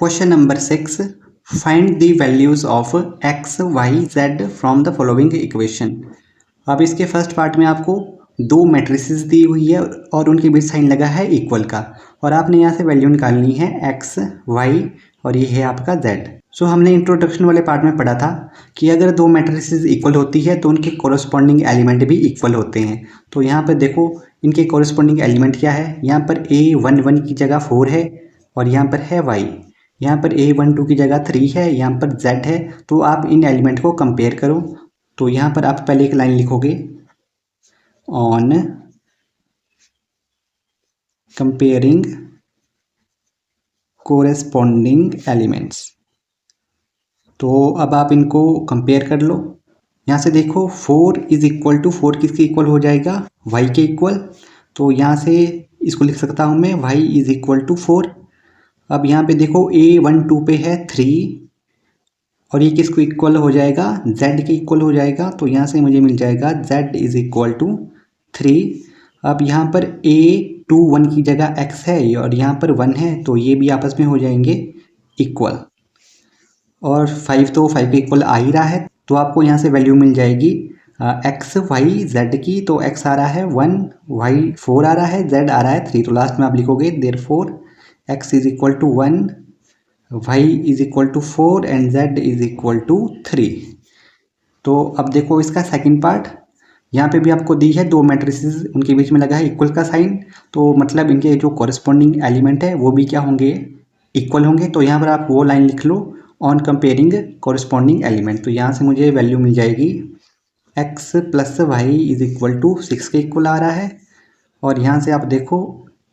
Question number 6, find the values of x y z from the following equation. अब इसके first part में आपको दो मैट्रिसेस दी हुई है और उनके बीच साइन लगा है इक्वल का, और आपने यहाँ से वैल्यू निकालनी है एक्स वाई और ये है आपका जेड। सो हमने इंट्रोडक्शन वाले पार्ट में पढ़ा था कि अगर दो मैट्रिसेस इक्वल होती है तो उनके कोरस्पॉन्डिंग एलिमेंट भी इक्वल होते हैं। तो यहाँ पर देखो इनके कोरस्पॉन्डिंग एलिमेंट क्या है, यहाँ पर A11 की जगह 4 है और यहाँ पर है y, यहाँ पर A12 की जगह 3 है, यहाँ पर z है। तो आप इन एलिमेंट को कंपेयर करो। तो यहाँ पर आप पहले एक लाइन लिखोगे, ऑन कंपेयरिंग कोरेस्पॉन्डिंग एलिमेंट्स। तो अब आप इनको कंपेयर कर लो। यहाँ से देखो 4 इज इक्वल टू 4 किसके इक्वल हो जाएगा, y के इक्वल। तो यहाँ से इसको लिख सकता हूँ मैं y इज इक्वल टू 4। अब यहाँ पे देखो A12 पे है 3 और ये किसको इक्वल हो जाएगा, z के इक्वल हो जाएगा। तो यहाँ से मुझे मिल जाएगा z इज इक्वल टू 3। अब यहाँ पर A21 की जगह x है और यहाँ पर 1 है, तो ये भी आपस में हो जाएंगे इक्वल। और 5 तो 5 के इक्वल आ ही रहा है, तो आपको यहाँ से वैल्यू मिल जाएगी एक्स वाई जेड की। तो x आ रहा है 1, y 4 आ रहा है, z आ रहा है 3। तो लास्ट में आप लिखोगे therefore x is equal to 1, y is equal to 4 and z is equal to 3। तो अब देखो इसका सेकंड पार्ट, यहाँ पे भी आपको दी है दो मैट्रिसेस, उनके बीच में लगा है इक्वल का साइन। तो मतलब इनके जो कॉरेस्पॉन्डिंग एलिमेंट है वो भी क्या होंगे, इक्वल होंगे। तो यहाँ पर आप वो लाइन लिख लो, ऑन कंपेयरिंग कॉरेस्पॉन्डिंग एलिमेंट। तो यहाँ से मुझे वैल्यू मिल जाएगी x plus y is equal to 6 के इक्वल आ रहा है, और यहाँ से आप देखो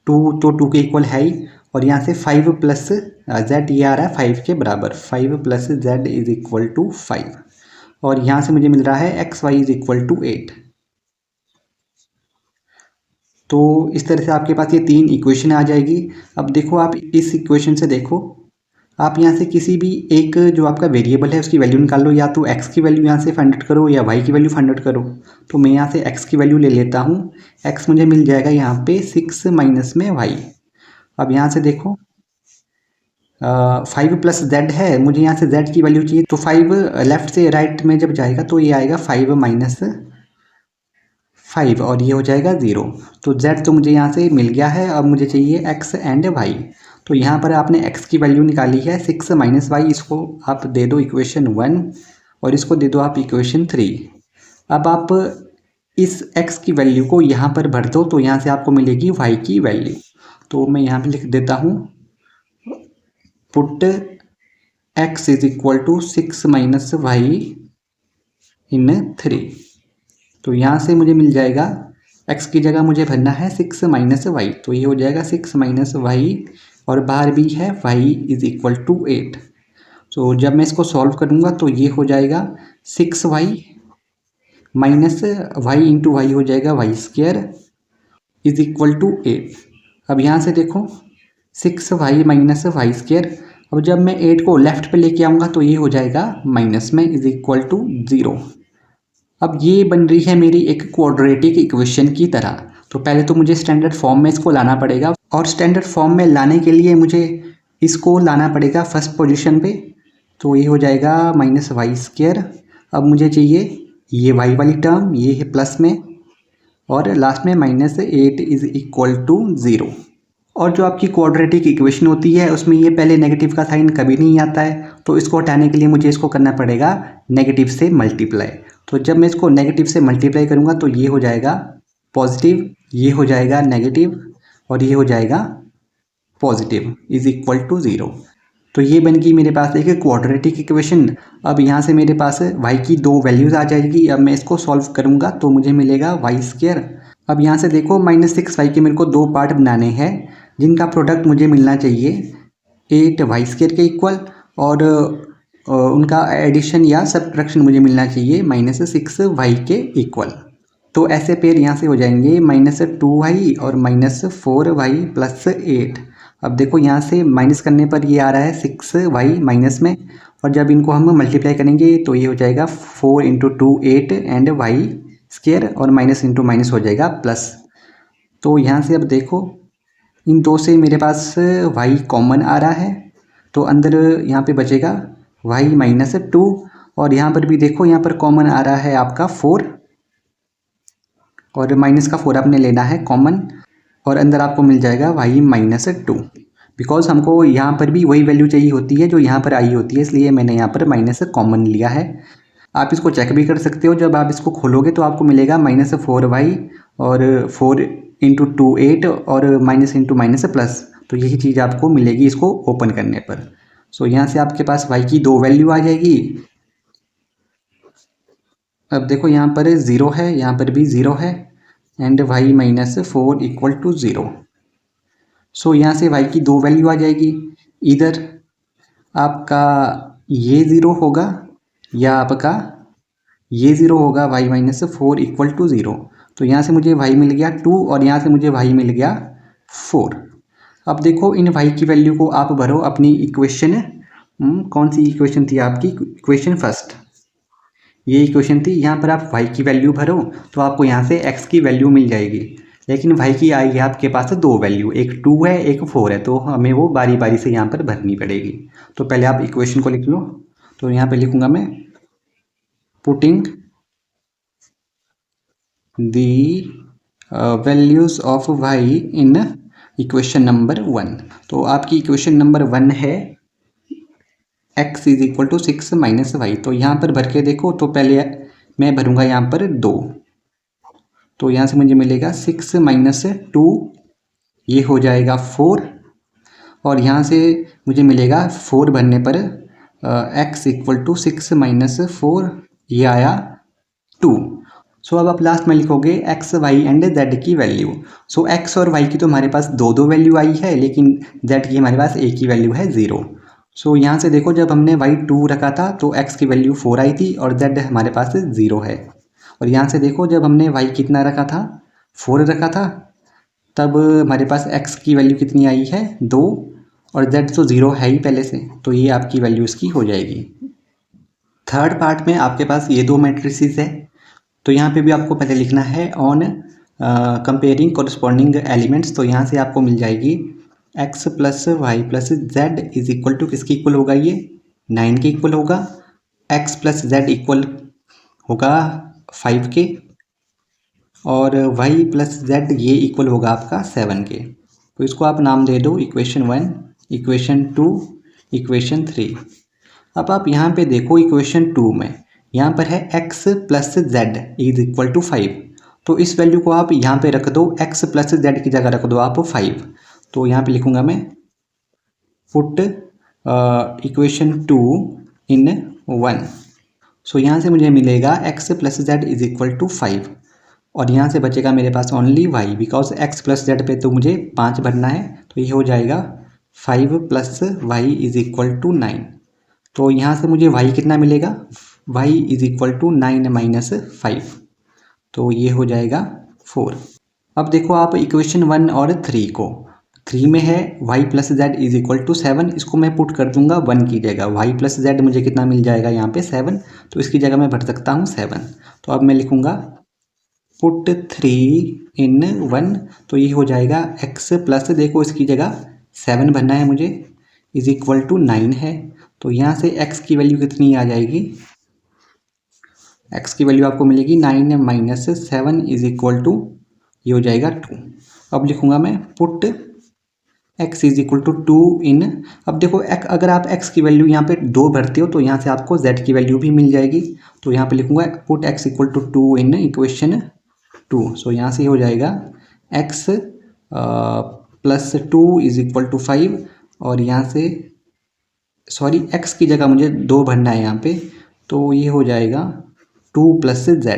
2 तो 2 के इक्वल है ही, और यहाँ से 5 प्लस z ये आ रहा है 5 के बराबर, 5 plus z is equal to 5। और यहाँ से मुझे मिल रहा है x y is equal to 8। तो इस तरह से आपके पास ये तीन इक्वेशन आ जाएगी। अब देखो आप इस इक्वेशन से देखो, आप यहाँ से किसी भी एक जो आपका वेरिएबल है उसकी वैल्यू निकाल लो, या तो x की वैल्यू यहाँ से फाइंड आउट करो या y की वैल्यू फाइंड आउट करो। तो मैं यहाँ से x की वैल्यू ले लेता हूँ। x मुझे मिल जाएगा यहाँ पे 6 माइनस में y। अब यहाँ से देखो 5 प्लस z है, मुझे यहाँ से z की वैल्यू चाहिए। तो 5 लेफ्ट से राइट में जब जाएगा तो ये आएगा 5 माइनस 5 और ये हो जाएगा 0। तो z तो मुझे यहाँ से मिल गया है। अब मुझे चाहिए x एंड y। तो यहाँ पर आपने x की वैल्यू निकाली है 6 माइनस वाई, इसको आप दे दो इक्वेशन 1 और इसको दे दो आप इक्वेशन 3। अब आप इस x की वैल्यू को यहाँ पर भर दो, तो यहाँ से आपको मिलेगी y की वैल्यू। तो मैं यहाँ पे लिख देता हूँ, put x is equal to 6 minus Y in 3। तो यहाँ से मुझे मिल जाएगा x की जगह मुझे भरना है 6 माइनस वाई, तो ये हो जाएगा 6 माइनस वाई, और बाहर भी है y इज इक्वल टू 8। तो जब मैं इसको सॉल्व करूँगा तो ये हो जाएगा 6y minus Y into Y हो जाएगा y square is equal to 8। अब यहाँ से देखो 6y माइनस वाई स्क्वायर, अब जब मैं 8 को लेफ्ट पे लेके आऊँगा तो ये हो जाएगा माइनस में इज इक्वल टू 0। अब ये बन रही है मेरी एक क्वाड्रेटिक इक्वेशन की तरह। तो पहले तो मुझे स्टैंडर्ड फॉर्म में इसको लाना पड़ेगा, और स्टैंडर्ड फॉर्म में लाने के लिए मुझे इसको लाना पड़ेगा फर्स्ट पोजीशन पे। तो ये हो जाएगा माइनस वाई स्क्वायर। अब मुझे चाहिए ये y वाली टर्म, ये है प्लस में, और लास्ट में माइनस 8 इज इक्वल टू 0। और जो आपकी क्वाड्रेटिक इक्वेशन होती है उसमें ये पहले नेगेटिव का साइन कभी नहीं आता है, तो इसको हटाने के लिए मुझे इसको करना पड़ेगा नेगेटिव से मल्टीप्लाई। तो जब मैं इसको नेगेटिव से मल्टीप्लाई करूँगा तो ये हो जाएगा पॉजिटिव, ये हो जाएगा नेगेटिव, और ये हो जाएगा पॉजिटिव इज इक्वल टू 0। तो ये बन गई मेरे पास एक क्वाड्रेटिक इक्वेशन। अब यहाँ से मेरे पास y की दो वैल्यूज़ आ जाएगी। अब मैं इसको सॉल्व करूँगा तो मुझे मिलेगा वाई स्क्वायर। अब यहाँ से देखो -6y के मेरे को दो पार्ट बनाने हैं, जिनका प्रोडक्ट मुझे मिलना चाहिए 8y स्क्वायर के इक्वल, और उनका एडिशन या सब्ट्रैक्शन मुझे मिलना चाहिए -6y के इक्वल। तो ऐसे पेयर यहाँ से हो जाएंगे -2y और -4y प्लस 8। अब देखो यहाँ से माइनस करने पर ये आ रहा है 6y माइनस में, और जब इनको हम मल्टीप्लाई करेंगे तो ये हो जाएगा 4 इंटू 2 8 एंड y स्क्वायर, और माइनस इंटू माइनस हो जाएगा प्लस। तो यहाँ से अब देखो इन दो से मेरे पास y कॉमन आ रहा है, तो अंदर यहाँ पे बचेगा वाई माइनस 2, और यहाँ पर भी देखो यहाँ पर कॉमन आ रहा है आपका 4, और माइनस का 4 आपने लेना है कॉमन, और अंदर आपको मिल जाएगा वाई माइनस 2, बिकॉज हमको यहाँ पर भी वही वैल्यू चाहिए होती है जो यहाँ पर आई होती है, इसलिए मैंने यहाँ पर माइनस कॉमन लिया है। आप इसको चेक भी कर सकते हो, जब आप इसको खोलोगे तो आपको मिलेगा -4y, और 4 इंटू 2 8, और माइनस इंटू माइनस प्लस, तो यही चीज़ आपको मिलेगी इसको ओपन करने पर। सो यहाँ से आपके पास y की 2 वैल्यू आ जाएगी। अब देखो यहाँ पर 0 है, यहाँ पर भी 0 है, and y minus 4 equal to 0। So यहाँ से y की 2 वैल्यू आ जाएगी, इधर आपका ये 0 होगा या आपका ये 0 होगा, y माइनस 4 इक्वल टू 0। तो यहाँ से मुझे y मिल गया 2, और यहाँ से मुझे y मिल गया 4। अब देखो इन y की वैल्यू को आप भरो अपनी इक्वेशन, कौन सी इक्वेशन थी आपकी, इक्वेशन फर्स्ट, ये इक्वेशन थी। यहाँ पर आप y की वैल्यू भरो तो आपको यहाँ से x की वैल्यू मिल जाएगी, लेकिन y की आई है आपके पास 2 वैल्यू, एक 2 है एक 4 है, तो हमें वो बारी बारी से यहाँ पर भरनी पड़ेगी। तो पहले आप इक्वेशन को लिख लो। तो यहाँ पे लिखूँगा मैं, putting the values of y in equation number 1। तो आपकी इक्वेशन नंबर 1 है x is equal to 6 minus y. तो यहाँ पर भर के देखो, तो पहले मैं भरूँगा यहाँ पर 2, तो यहाँ से मुझे मिलेगा 6 माइनस 2, ये हो जाएगा 4, और यहाँ से मुझे मिलेगा 4 भरने पर x इक्वल टू 6 माइनस 4, ये आया 2। सो अब आप लास्ट में लिखोगे x, y एंड z की वैल्यू। सो x और y की तो हमारे पास 2 वैल्यू आई है, लेकिन z की हमारे पास एक ही वैल्यू है 0। सो यहाँ से देखो, जब हमने y 2 रखा था तो x की वैल्यू 4 आई थी, और z हमारे पास 0 है। और यहाँ से देखो, जब हमने y कितना रखा था, 4 रखा था, तब हमारे पास x की वैल्यू कितनी आई है 2, और z तो 0 है ही पहले से, तो ये आपकी वैल्यू इसकी हो जाएगी। थर्ड पार्ट में आपके पास ये 2 मैट्रिसेस है, तो यहाँ पे भी आपको पहले लिखना है ऑन कंपेयरिंग कोरस्पॉन्डिंग एलिमेंट्स। तो यहाँ से आपको मिल जाएगी x plus y plus Z is equal to, किसकी इक्वल होगा, ये 9 के इक्वल होगा। x प्लस जेड इक्वल होगा 5 के, और y प्लस जेड ये इक्वल होगा आपका 7 के। तो इसको आप नाम दे दो इक्वेशन 1, इक्वेशन 2, इक्वेशन 3। अब आप यहाँ पे देखो इक्वेशन 2 में यहाँ पर है x plus Z is equal to 5, तो इस वैल्यू को आप यहाँ पे रख दो, x प्लस जेड की जगह रख दो आप 5। तो यहाँ पे लिखूँगा मैं, पुट इक्वेशन 2 इन 1। सो यहाँ से मुझे मिलेगा x plus Z is equal to 5, और यहाँ से बचेगा मेरे पास only y, because x plus Z पे तो मुझे 5 भरना है, तो ये हो जाएगा 5 plus y is equal to 9। तो यहाँ से मुझे y कितना मिलेगा, y is equal to 9 minus 5, तो ये हो जाएगा 4। अब देखो आप इक्वेशन 1 और 3 को, 3 में है y plus Z is equal to 7, इसको मैं पुट कर दूंगा 1 की जगह। y प्लस जेड मुझे कितना मिल जाएगा यहाँ पे 7, तो इसकी जगह मैं भर सकता हूँ 7। तो अब मैं लिखूँगा पुट 3 इन 1, तो ये हो जाएगा x प्लस, देखो इसकी जगह 7 भरना है मुझे, इज इक्वल टू 9 है। तो यहाँ से x की वैल्यू कितनी आ जाएगी, x की वैल्यू आपको मिलेगी 9 माइनस 7 इज इक्वल टू, ये हो जाएगा 2। अब लिखूँगा मैं put x is equal to 2 in, अब देखो अगर आप x की वैल्यू यहाँ पे 2 भरते हो तो यहाँ से आपको z की वैल्यू भी मिल जाएगी। तो यहाँ पे लिखूँगा put x equal to 2 in equation 2। So यहाँ से हो जाएगा x plus 2 is equal to 5, और यहाँ से सॉरी x की जगह मुझे 2 भरना है यहाँ पे, तो ये हो जाएगा 2 प्लस z।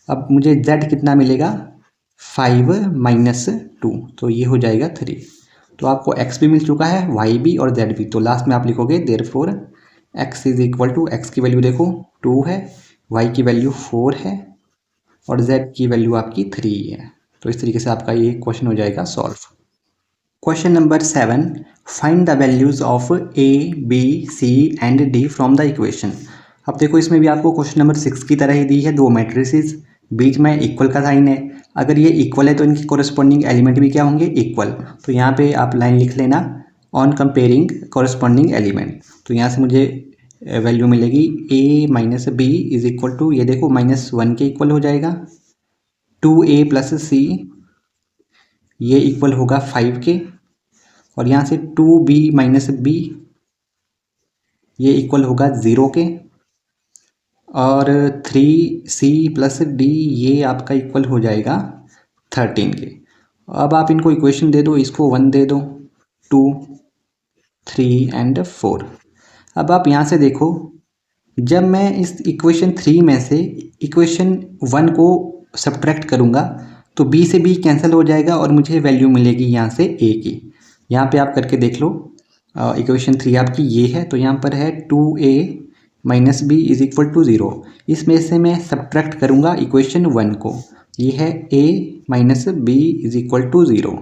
अब मुझे z कितना मिलेगा, 5 माइनस 2, तो ये हो जाएगा 3। तो आपको x भी मिल चुका है, y भी और z भी। तो लास्ट में आप लिखोगे therefore x is equal to, x की वैल्यू देखो 2 है, y की वैल्यू 4 है, और z की वैल्यू आपकी 3 है। तो इस तरीके से आपका ये क्वेश्चन हो जाएगा solve. Question number 7, find the values of a, b, c and d from the equation. अब देखो इसमें भी आपको क्वेश्चन नंबर 6 की तरह ही दी है, 2 मैट्रिसेस, बीच में इक्वल का साइन है। अगर ये इक्वल है तो इनकी कोरस्पॉन्डिंग एलिमेंट भी क्या होंगे, इक्वल। तो यहाँ पे आप लाइन लिख लेना, ऑन कंपेयरिंग कॉरस्पॉन्डिंग एलिमेंट। तो यहाँ से मुझे वैल्यू मिलेगी a minus b is equal to, ये देखो -1 के इक्वल हो जाएगा, 2a प्लस सी ये इक्वल होगा 5 के, और यहाँ से 2b माइनस बी ये इक्वल होगा 0 के, और 3c प्लस डी ये आपका इक्वल हो जाएगा 13 के। अब आप इनको इक्वेशन दे दो, इसको 1 दे दो, 2, 3 एंड 4। अब आप यहाँ से देखो, जब मैं इस इक्वेशन 3 में से इक्वेशन 1 को सब्ट्रैक्ट करूँगा तो b से b कैंसिल हो जाएगा और मुझे वैल्यू मिलेगी यहाँ से a की। यहाँ पे आप करके देख लो, इक्वेशन 3 आपकी ये है, तो यहाँ पर है 2a minus b is equal to 0। इसमें से मैं सब्ट्रैक्ट करूँगा इक्वेशन 1 को, ये है a minus b is equal to 0,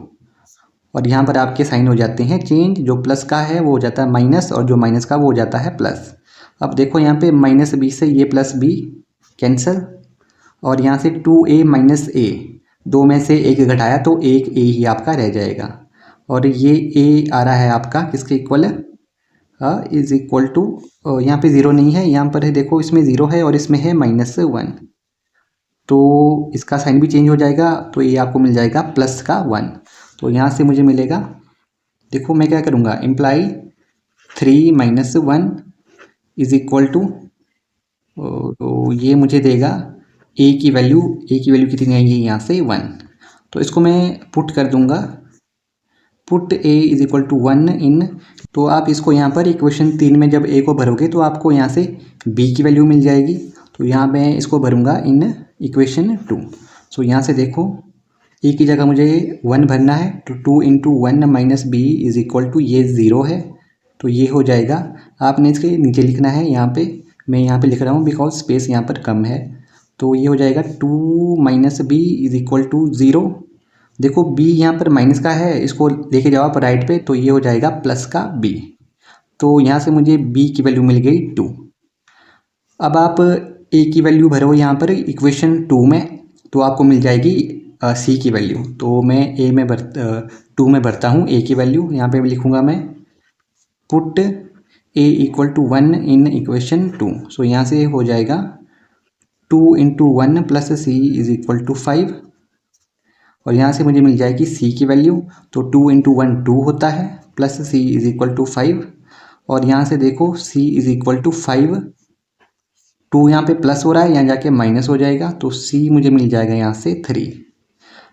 और यहाँ पर आपके साइन हो जाते हैं चेंज, जो प्लस का है वो हो जाता है माइनस और जो माइनस का वो हो जाता है प्लस। अब देखो यहाँ पे माइनस बी से ये प्लस बी कैंसिल, और यहाँ से 2a माइनस ए, दो में से एक घटाया तो एक a ही आपका रह जाएगा, और ये a आ रहा है आपका किसके इक्वल है, इज इक्वल टू, यहाँ पे 0 नहीं है, यहाँ पर है देखो इसमें 0 है और इसमें है -1, तो इसका साइन भी चेंज हो जाएगा, तो ये आपको मिल जाएगा प्लस का 1। तो यहाँ से मुझे मिलेगा, देखो मैं क्या करूँगा, imply 3 minus 1 is equal to, तो ये मुझे देगा a की वैल्यू कितनी आएगी यहाँ से 1, तो इसको मैं पुट कर दूँगा, put a is equal to 1 in, तो आप इसको यहाँ पर इक्वेशन 3 में जब a को भरोगे तो आपको यहाँ से b की वैल्यू मिल जाएगी, तो यहाँ मैं इसको भरूँगा इन इक्वेशन 2। सो यहाँ से देखो a की जगह मुझे 1 भरना है, तो 2 into 1 minus b is equal to, ये 0 है तो ये हो जाएगा, आपने इसके नीचे लिखना है, यहाँ पे मैं यहाँ पे लिख रहा हूँ बिकॉज स्पेस यहाँ पर कम है, तो ये हो जाएगा 2 minus b is equal to 0। देखो b यहाँ पर माइनस का है, इसको लेके जाओ आप राइट पे, तो ये हो जाएगा प्लस का b, तो यहाँ से मुझे b की वैल्यू मिल गई 2। अब आप a की वैल्यू भरो यहाँ पर इक्वेशन 2 में, तो आपको मिल जाएगी c की वैल्यू, तो मैं a में 2 में भरता हूँ a की वैल्यू, यहाँ पे लिखूँगा मैं put a equal to 1 in equation 2। So यहाँ से हो जाएगा 2 into 1 plus c is equal to 5, और यहाँ से मुझे मिल जाएगी c की वैल्यू, तो 2 इंटू 1 2 होता है, plus c is equal to 5, और यहाँ से देखो c इज इक्वल टू 5, 2 यहाँ पे प्लस हो रहा है, यहाँ जाके माइनस हो जाएगा, तो c मुझे मिल जाएगा यहाँ से 3।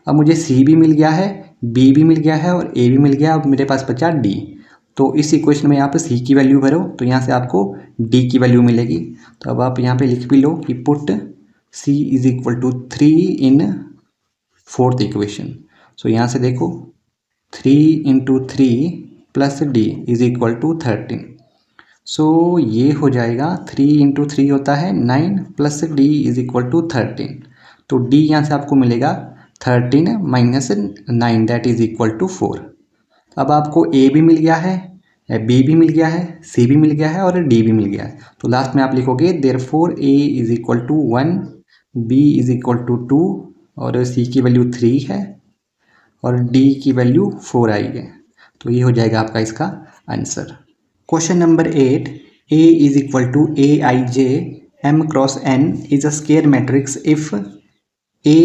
अब मुझे c भी मिल गया है, b भी मिल गया है और a भी मिल गया, अब मेरे पास बचा d। तो इस इक्वेशन में आप c की वैल्यू भरो, तो यहाँ से आपको d की वैल्यू मिलेगी। तो अब आप यहाँ पे लिख भी लो कि put c is equal to 3 in 4th equation. So यहाँ से देखो 3 into 3 plus D is equal to 13। So ये हो जाएगा 3 इंटू 3 होता है 9 plus D is equal to 13। तो डी यहाँ से आपको मिलेगा 13 minus 9 that is equal to 4। अब आपको ए भी मिल गया है, बी भी मिल गया है, सी भी मिल गया है और डी भी मिल गया है। तो लास्ट में आप लिखोगे therefore a is equal to 1, b is equal to 2 और सी की वैल्यू 3 है और डी की वैल्यू 4 आई है। तो ये हो जाएगा आपका इसका answer. Question number 8, A is equal to aij m cross n is a square matrix if a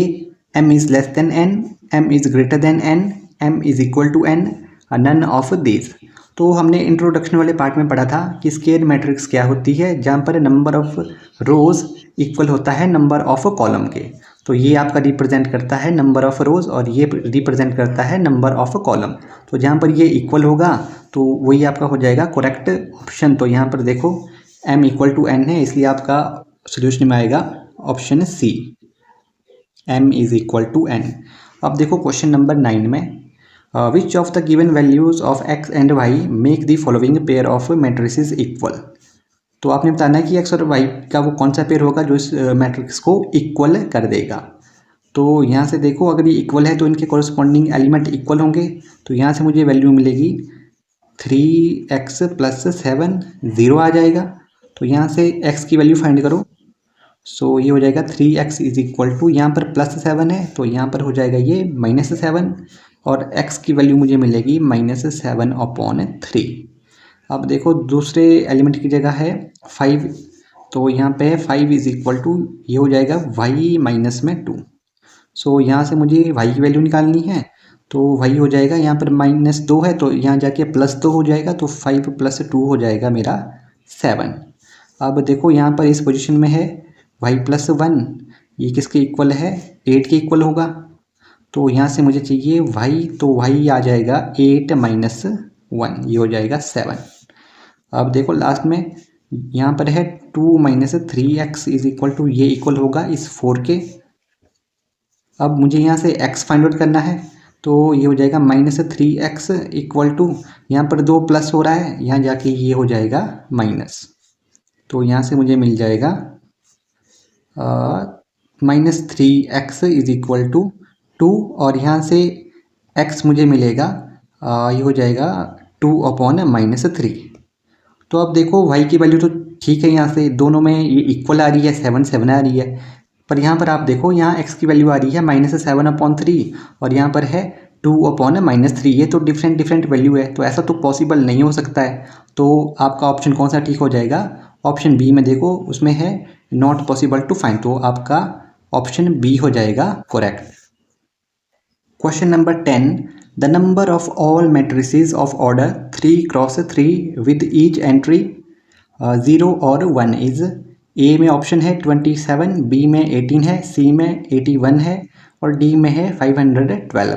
m is less than n, m is greater than n, m is equal to n, none of this. तो हमने introduction वाले part में पढ़ा था कि square matrix क्या होती है, जहाँ पर नंबर ऑफ रोज इक्वल होता है नंबर ऑफ कॉलम के। तो ये आपका रिप्रेजेंट करता है नंबर ऑफ रोज और ये रिप्रेजेंट करता है नंबर ऑफ कॉलम। तो जहाँ पर ये इक्वल होगा तो वही आपका हो जाएगा करेक्ट ऑप्शन। तो यहाँ पर देखो m इक्वल टू n है, इसलिए आपका सोल्यूशन में आएगा option c, m is equal to n। अब देखो क्वेश्चन नंबर 9 में which of the given values of x and y make the following pair of matrices equal. तो आपने बताना है कि x और y का वो कौन सा पेयर होगा जो इस मैट्रिक्स को इक्वल कर देगा। तो यहाँ से देखो अगर ये इक्वल है तो इनके कॉरस्पॉन्डिंग एलिमेंट इक्वल होंगे। तो यहाँ से मुझे वैल्यू मिलेगी 3x प्लस 7 0 आ जाएगा। तो यहाँ से x की वैल्यू फाइंड करो। सो ये हो जाएगा 3x इज इक्वल टू, यहाँ पर प्लस 7 है तो यहाँ पर हो जाएगा ये -7, और x की वैल्यू मुझे मिलेगी -7/3। अब देखो दूसरे एलिमेंट की जगह है 5, तो यहाँ पे है 5 इज इक्वल टू, ये हो जाएगा y माइनस में 2। सो यहाँ से मुझे y की वैल्यू निकालनी है, तो y हो जाएगा, यहाँ पर -2 है तो यहाँ जाके +2 हो जाएगा, तो 5 + 2 हो जाएगा मेरा 7। अब देखो यहाँ पर इस पोजीशन में है y + 1, ये किसके इक्वल है, 8 के इक्वल होगा। तो यहाँ से मुझे चाहिए y, तो y आ जाएगा 8 - 1, ये हो जाएगा 7। अब देखो लास्ट में यहाँ पर है 2 - 3x इज इक्वल टू, ये इक्वल होगा इस 4 के। अब मुझे यहाँ से x फाइंड आउट करना है, तो ये हो जाएगा -3x इक्वल टू, यहाँ पर 2 प्लस हो रहा है, यहाँ जाके ये हो जाएगा माइनस। तो यहाँ से मुझे मिल जाएगा -3x इज इक्वल टू 2, और यहाँ से x मुझे मिलेगा, ये हो जाएगा 2/-3। तो अब देखो y की वैल्यू तो ठीक है, यहाँ से दोनों में ये इक्वल आ रही है, 7 आ रही है, पर यहाँ पर आप देखो यहाँ x की वैल्यू आ रही है -7/3 और यहाँ पर है 2/-3, ये तो डिफरेंट वैल्यू है, तो ऐसा तो पॉसिबल नहीं हो सकता है। तो आपका ऑप्शन कौन सा ठीक हो जाएगा, ऑप्शन बी में देखो उसमें है नॉट पॉसिबल टू फाइंड, तो आपका ऑप्शन बी हो जाएगा correct. Question number 10, the number of all matrices of order 3x3 with each entry 0 और 1 इज, ए में ऑप्शन है 27, बी में 18 है, सी में 81 है और डी में है 512।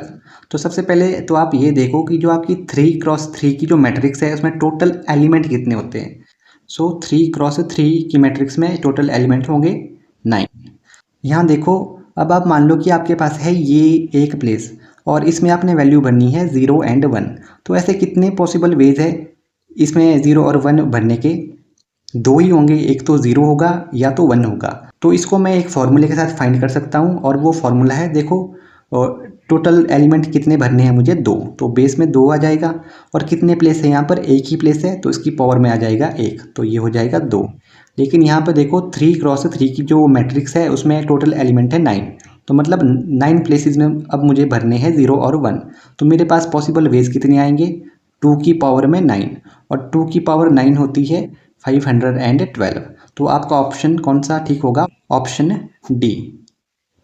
तो सबसे पहले तो आप ये देखो कि जो आपकी 3x3 की जो मैट्रिक्स है उसमें टोटल एलिमेंट कितने होते हैं। सो 3x3 की मैट्रिक्स में टोटल एलिमेंट होंगे 9। यहाँ देखो, अब आप मान लो कि आपके पास है ये एक प्लेस और इसमें आपने वैल्यू भरनी है 0 और 1, तो ऐसे कितने पॉसिबल वेज है इसमें 0 और 1 भरने के, दो ही होंगे, एक तो 0 होगा या तो 1 होगा। तो इसको मैं एक फॉर्मूले के साथ फाइंड कर सकता हूँ और वो फॉर्मूला है, देखो टोटल एलिमेंट कितने भरने हैं मुझे 2, तो बेस में 2 आ जाएगा और कितने प्लेस है यहाँ पर, एक ही प्लेस है तो इसकी पावर में आ जाएगा 1, तो ये हो जाएगा 2। लेकिन यहाँ पर देखो 3x3 की जो मैट्रिक्स है उसमें टोटल एलिमेंट है 9, तो मतलब 9 प्लेसेस में अब मुझे भरने हैं 0 और 1। तो मेरे पास पॉसिबल वेज कितने आएंगे, 2 की पावर में 9 और 2 की पावर 9 होती है 512। तो आपका ऑप्शन कौन सा ठीक होगा, ऑप्शन डी।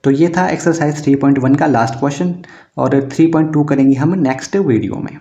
तो ये था एक्सरसाइज 3.1 का लास्ट क्वेश्चन और 3.2 करेंगे हम नेक्स्ट वीडियो में।